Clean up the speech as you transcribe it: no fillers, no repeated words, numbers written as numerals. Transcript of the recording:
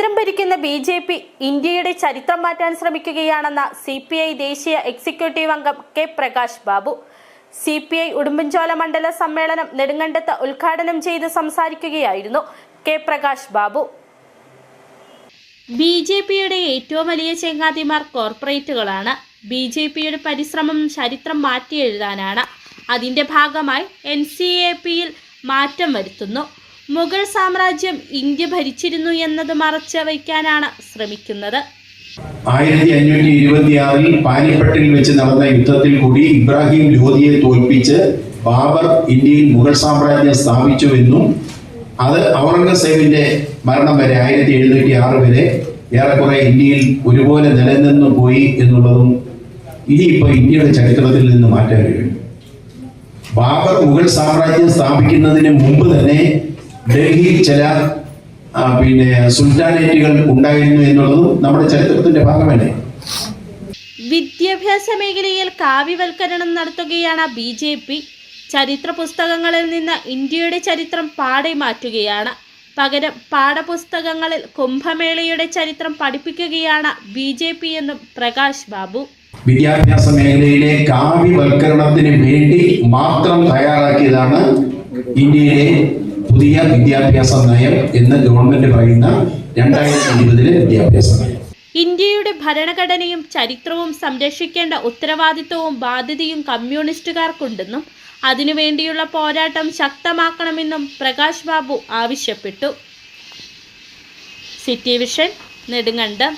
കേന്ദ്രം ഭരിക്കുന്ന ബി.ജെ.പി. ഇന്ത്യയുടെ ചരിത്രം മാറ്റാൻ ശ്രമിക്കുകയാണെന്ന സി.പി.ഐ. ദേശീയ എക്സിക്യൂട്ടീവ് അംഗം കെ പ്രകാശ് ബാബു. സി.പി.ഐ. ഉടുമ്പൻചോല മണ്ഡല സമ്മേളനം നെടുങ്കണ്ടത്ത് ഉദ്ഘാടനം ചെയ്ത് സംസാരിക്കുകയായിരുന്നു കെ പ്രകാശ് ബാബു. ബി.ജെ.പിയുടെ ഏറ്റവും വലിയ ചങ്ങാതിമാർ കോർപ്പറേറ്റുകളാണ്. ബി.ജെ.പിയുടെ പരിശ്രമം ചരിത്രം മാറ്റിയെഴുതാനാണ്. അതിന്റെ ഭാഗമായി NCAP-ൽ മാറ്റം വരുത്തുന്നു. മുഗൾ സാമ്രാജ്യം ഇന്ത്യ ഭരിച്ചിരുന്നു എന്നത് മറച്ചു വയ്ക്കാനാണ് ശ്രമിക്കുന്നത്. 1526-ൽ പാനിപ്പട്ടിൽ വെച്ച് നടന്ന യുദ്ധത്തിൽ കൂടി ഇബ്രാഹിം ലോധിയെ തോൽപ്പിച്ച് ബാബർ ഇന്ത്യയിൽ മുഗൾ സാമ്രാജ്യം സ്ഥാപിച്ചുവെന്നും അത് ഔറംഗസേബിന്റെ മരണം വരെ 1706 വരെ ഏറെക്കുറെ ഇന്ത്യയിൽ ഒരുപോലെ നിലനിന്നു പോയി എന്നുള്ളതും ഇനിയിപ്പോൾ ഇന്ത്യയുടെ ചരിത്രത്തിൽ നിന്ന് മാറ്റാൻ കഴിയും. ബാബർ മുഗൾ സാമ്രാജ്യം സ്ഥാപിക്കുന്നതിന് മുമ്പ് തന്നെ ഡൽഹിയിൽ ചില സുൽത്താനേറ്റുകൾ ഉണ്ടായിരുന്നു എന്നുള്ളതും നമ്മുടെ ചരിത്രത്തിന്റെ ഭാഗമല്ലേ. വിദ്യാഭ്യാസ മേഖലയിൽ കാവ്യവൽക്കരണം നടത്തുകയാണ് ബി.ജെ.പി. ചരിത്ര പുസ്തകങ്ങളിൽ നിന്ന് ഇന്ത്യയുടെ ചരിത്രം പാടെ മാറ്റുകയാണ്. പകരം പാഠപുസ്തകങ്ങളിൽ കുംഭമേളയുടെ ചരിത്രം പഠിപ്പിക്കുകയാണ് ബി.ജെ.പി. എന്നും പ്രകാശ് ബാബു. വിദ്യാഭ്യാസ മേഖലയിലെ കാവ്യവൽക്കരണത്തിന് വേണ്ടി മാത്രം തയ്യാറാക്കിയതാണ് ഇന്ത്യയിലെ പുതിയ വിദ്യാഭ്യാസ നയം എന്ന് ഗവൺമെന്റ് പറയുന്ന 2020 വിദ്യാഭ്യാസ നയം. ഇന്ത്യയുടെ ഭരണഘടനയും ചരിത്രവും സംരക്ഷിക്കേണ്ട ഉത്തരവാദിത്വവും ബാധ്യതയും കമ്മ്യൂണിസ്റ്റുകാർക്കുണ്ടെന്നും അതിനുവേണ്ടിയുള്ള പോരാട്ടം ശക്തമാക്കണമെന്നും പ്രകാശ് ബാബു ആവശ്യപ്പെട്ടു. City vision, Nedumkandam.